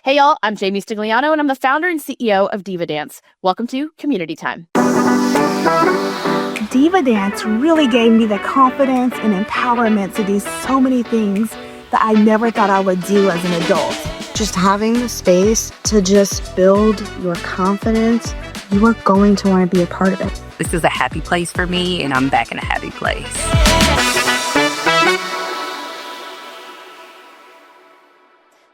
Hey y'all, I'm Jamie Stigliano and I'm the founder and CEO of Diva Dance. Welcome to Community Time. Diva Dance really gave me the confidence and empowerment to do so many things that I never thought I would do as an adult. Just having the space to just build your confidence, you are going to want to be a part of it. This is a happy place for me, and I'm back in a happy place.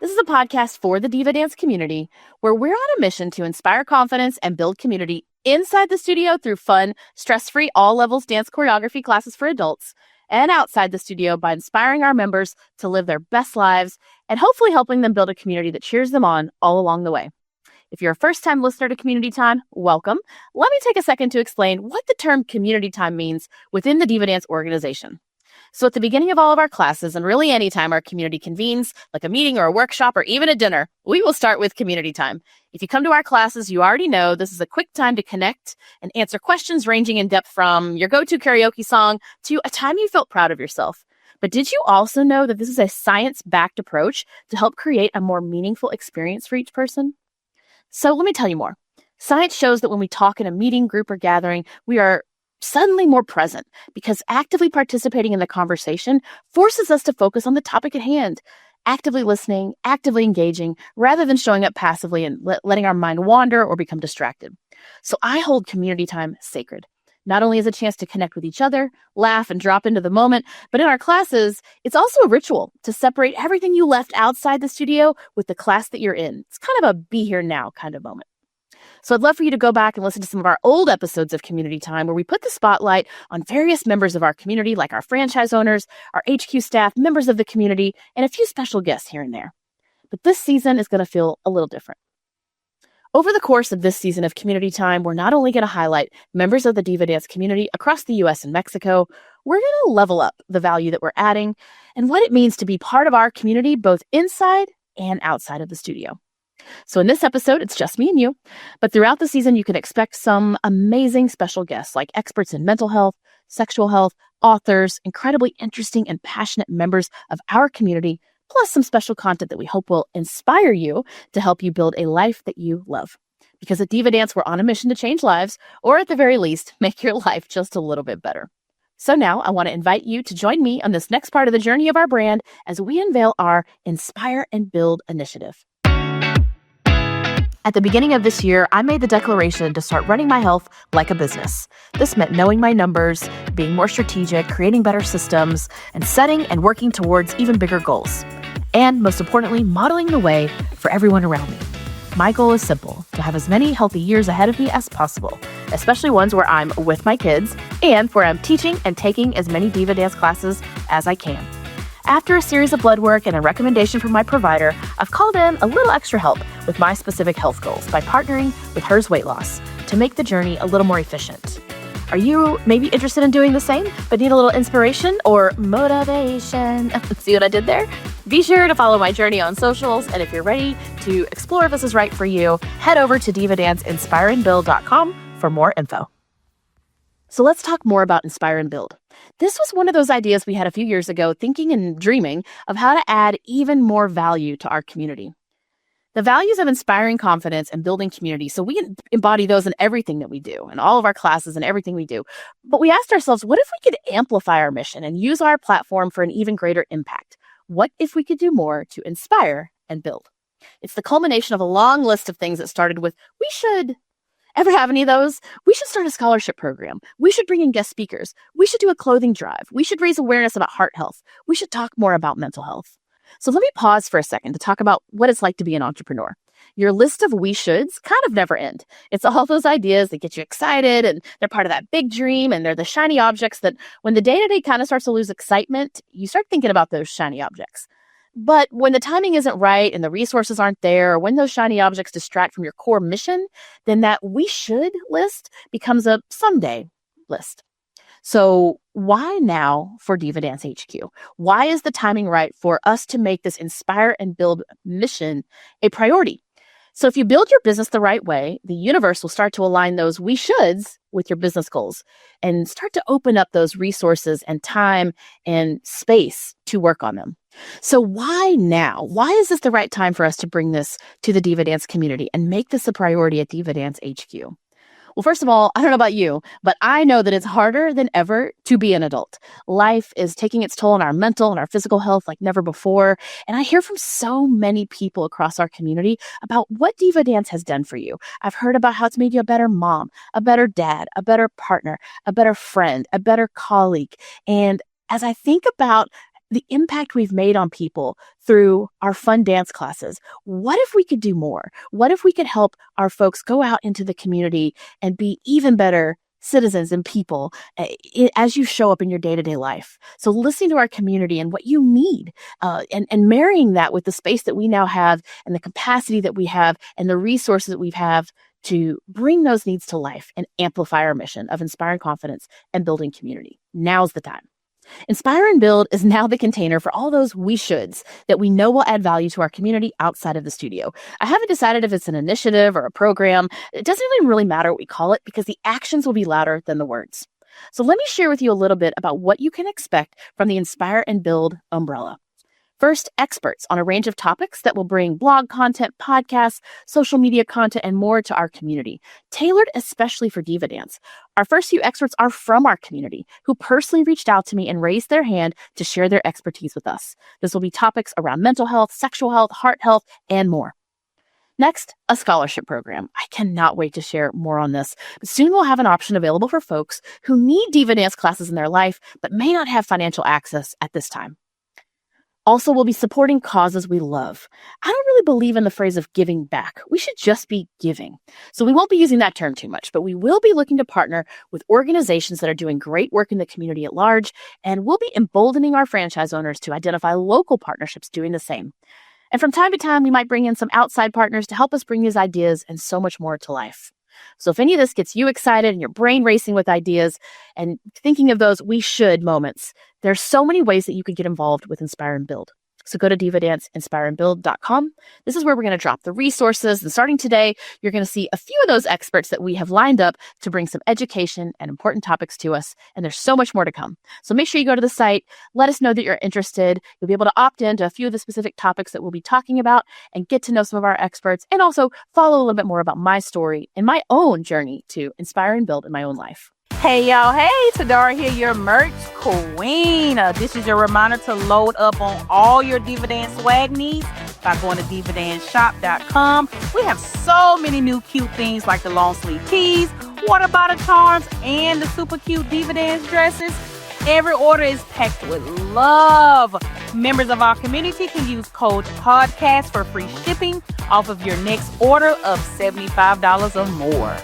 This is a podcast for the Diva Dance community, where we're on a mission to inspire confidence and build community inside the studio through fun, stress-free, all-levels dance choreography classes for adults, and outside the studio by inspiring our members to live their best lives and hopefully helping them build a community that cheers them on all along the way. If you're a first-time listener to Community Time, welcome. Let me take a second to explain what the term Community Time means within the Diva Dance organization. So at the beginning of all of our classes, and really any time our community convenes, like a meeting or a workshop or even a dinner, we will start with Community Time. If you come to our classes, you already know this is a quick time to connect and answer questions ranging in depth from your go-to karaoke song to a time you felt proud of yourself. But did you also know that this is a science-backed approach to help create a more meaningful experience for each person? So let me tell you more. Science shows that when we talk in a meeting, group, or gathering, we are suddenly more present because actively participating in the conversation forces us to focus on the topic at hand, actively listening, actively engaging, rather than showing up passively and letting our mind wander or become distracted. So I hold Community Time sacred, not only as a chance to connect with each other, laugh, and drop into the moment, but in our classes, it's also a ritual to separate everything you left outside the studio with the class that you're in. It's kind of a be here now kind of moment. So I'd love for you to go back and listen to some of our old episodes of Community Time where we put the spotlight on various members of our community, like our franchise owners, our HQ staff, members of the community, and a few special guests here and there. But this season is going to feel a little different. Over the course of this season of Community Time, we're not only going to highlight members of the Diva Dance community across the US and Mexico, we're going to level up the value that we're adding and what it means to be part of our community, both inside and outside of the studio. So in this episode, it's just me and you, but throughout the season, you can expect some amazing special guests like experts in mental health, sexual health, authors, incredibly interesting and passionate members of our community, plus some special content that we hope will inspire you to help you build a life that you love. Because at Diva Dance, we're on a mission to change lives, or at the very least, make your life just a little bit better. So now I want to invite you to join me on this next part of the journey of our brand as we unveil our Inspire and Build initiative. At the beginning of this year, I made the declaration to start running my health like a business. This meant knowing my numbers, being more strategic, creating better systems, and setting and working towards even bigger goals. And most importantly, modeling the way for everyone around me. My goal is simple, to have as many healthy years ahead of me as possible, especially ones where I'm with my kids and where I'm teaching and taking as many Diva Dance classes as I can. After a series of blood work and a recommendation from my provider, I've called in a little extra help with my specific health goals by partnering with Hers Weight Loss to make the journey a little more efficient. Are you maybe interested in doing the same, but need a little inspiration or motivation? See what I did there? Be sure to follow my journey on socials, and if you're ready to explore if this is right for you, head over to divadanceinspireandbuild.com for more info. So let's talk more about Inspire and Build. This was one of those ideas we had a few years ago, thinking and dreaming of how to add even more value to our community. The values of inspiring confidence and building community, so we embody those in everything that we do, in all of our classes and everything we do. But we asked ourselves, what if we could amplify our mission and use our platform for an even greater impact? What if we could do more to inspire and build? It's the culmination of a long list of things that started with, we should. Ever have any of those? We should start a scholarship program. We should bring in guest speakers. We should do a clothing drive. We should raise awareness about heart health. We should talk more about mental health. So let me pause for a second to talk about what it's like to be an entrepreneur. Your list of we shoulds kind of never end. It's all those ideas that get you excited and they're part of that big dream and they're the shiny objects that when the day-to-day kind of starts to lose excitement, you start thinking about those shiny objects. But when the timing isn't right and the resources aren't there, or when those shiny objects distract from your core mission, then that we should list becomes a someday list. So why now for Diva Dance HQ? Why is the timing right for us to make this Inspire and Build mission a priority? So if you build your business the right way, the universe will start to align those we shoulds with your business goals and start to open up those resources and time and space to work on them. So why now? Why is this the right time for us to bring this to the Diva Dance community and make this a priority at Diva Dance HQ? Well, first of all, I don't know about you, but I know that it's harder than ever to be an adult. Life is taking its toll on our mental and our physical health like never before. And I hear from so many people across our community about what Diva Dance has done for you. I've heard about how it's made you a better mom, a better dad, a better partner, a better friend, a better colleague. And as I think about the impact we've made on people through our fun dance classes, what if we could do more? What if we could help our folks go out into the community and be even better citizens and people as you show up in your day-to-day life? So listening to our community and what you need and marrying that with the space that we now have and the capacity that we have and the resources that we have to bring those needs to life and amplify our mission of inspiring confidence and building community. Now's the time. Inspire and Build is now the container for all those we shoulds that we know will add value to our community outside of the studio. I haven't decided if it's an initiative or a program. It doesn't even really matter what we call it because the actions will be louder than the words. So let me share with you a little bit about what you can expect from the Inspire and Build umbrella. First, experts on a range of topics that will bring blog content, podcasts, social media content, and more to our community, tailored especially for Diva Dance. Our first few experts are from our community who personally reached out to me and raised their hand to share their expertise with us. This will be topics around mental health, sexual health, heart health, and more. Next, a scholarship program. I cannot wait to share more on this. But soon we'll have an option available for folks who need Diva Dance classes in their life but may not have financial access at this time. Also, we'll be supporting causes we love. I don't really believe in the phrase of giving back. We should just be giving. So we won't be using that term too much, but we will be looking to partner with organizations that are doing great work in the community at large, and we'll be emboldening our franchise owners to identify local partnerships doing the same. And from time to time, we might bring in some outside partners to help us bring these ideas and so much more to life. So if any of this gets you excited and your brain racing with ideas and thinking of those we should moments, there's so many ways that you could get involved with Inspire and Build. So go to divadanceinspireandbuild.com. This is where we're going to drop the resources. And starting today, you're going to see a few of those experts that we have lined up to bring some education and important topics to us. And there's so much more to come. So make sure you go to the site. Let us know that you're interested. You'll be able to opt into a few of the specific topics that we'll be talking about and get to know some of our experts and also follow a little bit more about my story and my own journey to inspire and build in my own life. Hey y'all, hey, Tadara here, your merch queen. This is your reminder to load up on all your Diva Dance swag needs by going to divadanceshop.com. We have so many new cute things like the long sleeve tees, water bottle charms, and the super cute Diva Dance dresses. Every order is packed with love. Members of our community can use code PODCAST for free shipping off of your next order of $75 or more.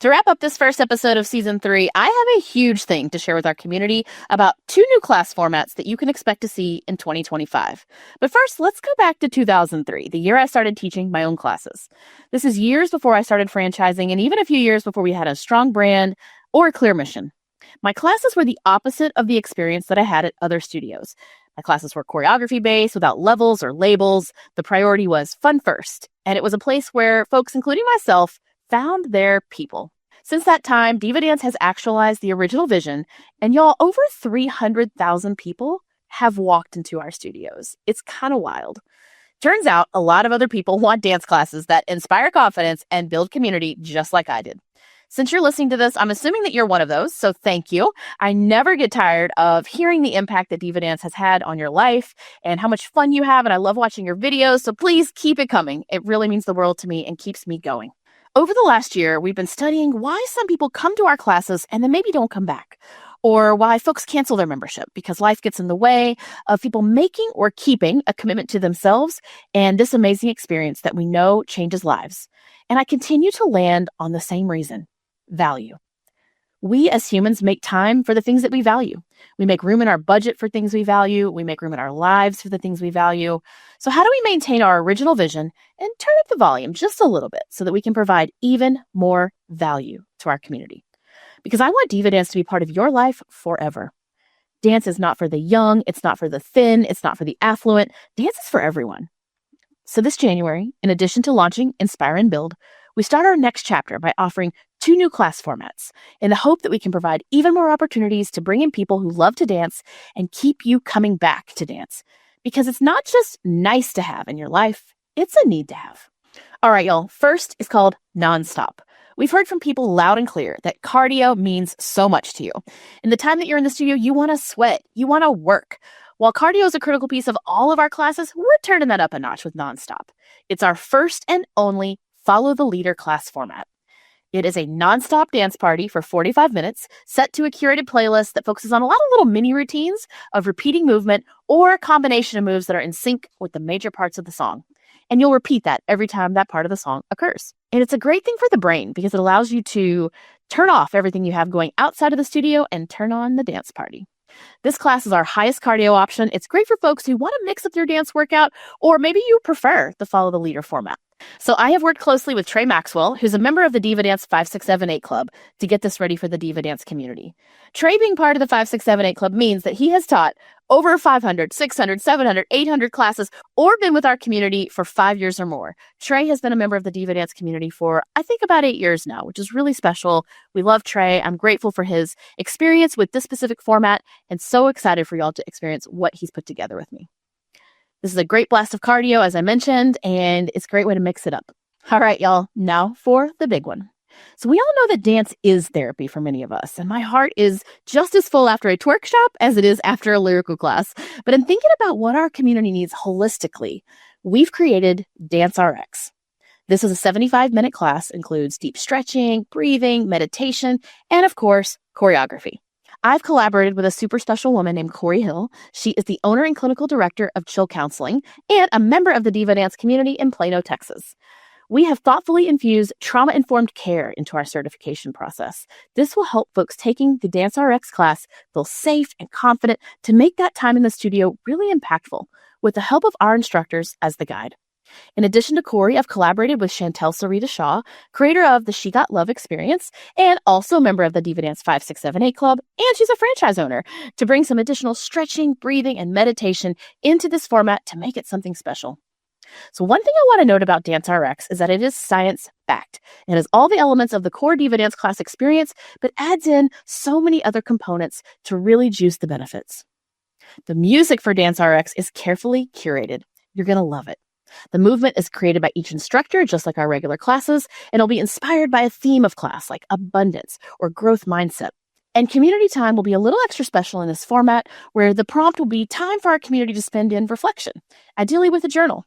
To wrap up this first episode of Season 3, I have a huge thing to share with our community about 2 new class formats that you can expect to see in 2025. But first, let's go back to 2003, the year I started teaching my own classes. This is years before I started franchising and even a few years before we had a strong brand or a clear mission. My classes were the opposite of the experience that I had at other studios. My classes were choreography-based without levels or labels. The priority was fun first, and it was a place where folks, including myself, found their people. Since that time, Diva Dance has actualized the original vision, and y'all, over 300,000 people have walked into our studios. It's kind of wild. Turns out a lot of other people want dance classes that inspire confidence and build community just like I did. Since you're listening to this, I'm assuming that you're one of those, so thank you. I never get tired of hearing the impact that Diva Dance has had on your life and how much fun you have, and I love watching your videos, so please keep it coming. It really means the world to me and keeps me going. Over the last year, we've been studying why some people come to our classes and then maybe don't come back, or why folks cancel their membership because life gets in the way of people making or keeping a commitment to themselves and this amazing experience that we know changes lives. And I continue to land on the same reason: value. We as humans make time for the things that we value. We make room in our budget for things we value. We make room in our lives for the things we value. So how do we maintain our original vision and turn up the volume just a little bit so that we can provide even more value to our community? Because I want Diva Dance to be part of your life forever. Dance is not for the young. It's not for the thin. It's not for the affluent. Dance is for everyone. So this January, in addition to launching Inspire and Build, we start our next chapter by offering 2 new class formats in the hope that we can provide even more opportunities to bring in people who love to dance and keep you coming back to dance. Because it's not just nice to have in your life, it's a need to have. All right, y'all. First is called Nonstop. We've heard from people loud and clear that cardio means so much to you. In the time that you're in the studio, you want to sweat, you want to work. While cardio is a critical piece of all of our classes, we're turning that up a notch with Nonstop. It's our first and only Follow the Leader class format. It is a nonstop dance party for 45 minutes set to a curated playlist that focuses on a lot of little mini routines of repeating movement or a combination of moves that are in sync with the major parts of the song. And you'll repeat that every time that part of the song occurs. And it's a great thing for the brain because it allows you to turn off everything you have going outside of the studio and turn on the dance party. This class is our highest cardio option. It's great for folks who want to mix up their dance workout, or maybe you prefer the Follow the Leader format. So I have worked closely with Trey Maxwell, who's a member of the Diva Dance 5678 Club, to get this ready for the Diva Dance community. Trey being part of the 5678 Club means that he has taught over 500, 600, 700, 800 classes, or been with our community for 5 years or more. Trey has been a member of the Diva Dance community for, I think, about 8 years now, which is really special. We love Trey. I'm grateful for his experience with this specific format and so excited for y'all to experience what he's put together with me. This is a great blast of cardio, as I mentioned, and it's a great way to mix it up. All right, y'all, now for the big one. So we all know that dance is therapy for many of us, and my heart is just as full after a twerk shop as it is after a lyrical class. But in thinking about what our community needs holistically, we've created Dance RX. This is a 75-minute class, includes deep stretching, breathing, meditation, and of course, choreography. I've collaborated with a super special woman named Corey Hill. She is the owner and clinical director of Chill Counseling and a member of the Diva Dance community in Plano, Texas. We have thoughtfully infused trauma-informed care into our certification process. This will help folks taking the Dance RX class feel safe and confident to make that time in the studio really impactful with the help of our instructors as the guide. In addition to Corey, I've collaborated with Chantel Sarita Shaw, creator of the She Got Love Experience, and also a member of the Diva Dance 5678 Club, and she's a franchise owner, to bring some additional stretching, breathing, and meditation into this format to make it something special. So one thing I want to note about Dance RX is that it is science-backed. It has all the elements of the core Diva Dance class experience, but adds in so many other components to really juice the benefits. The music for Dance RX is carefully curated. You're going to love it. The movement is created by each instructor, just like our regular classes, and it'll be inspired by a theme of class, like abundance or growth mindset. And community time will be a little extra special in this format, where the prompt will be time for our community to spend in reflection, ideally with a journal.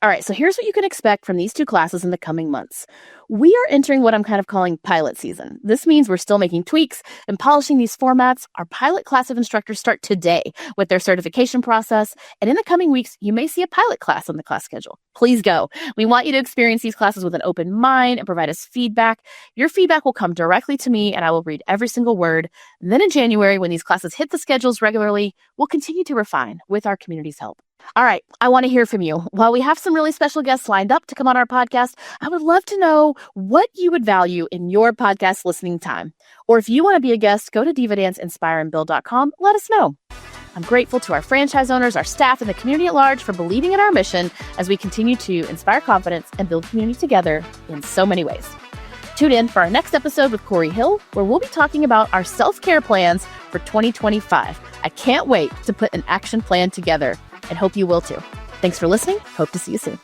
All right, so here's what you can expect from these 2 classes in the coming months. We are entering what I'm kind of calling pilot season. This means we're still making tweaks and polishing these formats. Our pilot class of instructors start today with their certification process. And in the coming weeks, you may see a pilot class on the class schedule. Please go. We want you to experience these classes with an open mind and provide us feedback. Your feedback will come directly to me, and I will read every single word. And then in January, when these classes hit the schedules regularly, we'll continue to refine with our community's help. All right, I want to hear from you. While we have some really special guests lined up to come on our podcast, I would love to know what you would value in your podcast listening time. Or if you want to be a guest, go to divadanceinspireandbuild.com. Let us know. I'm grateful to our franchise owners, our staff, and the community at large for believing in our mission as we continue to inspire confidence and build community together in so many ways. Tune in for our next episode with Corey Hill, where we'll be talking about our self-care plans for 2025. I can't wait to put an action plan together, and hope you will too. Thanks for listening. Hope to see you soon.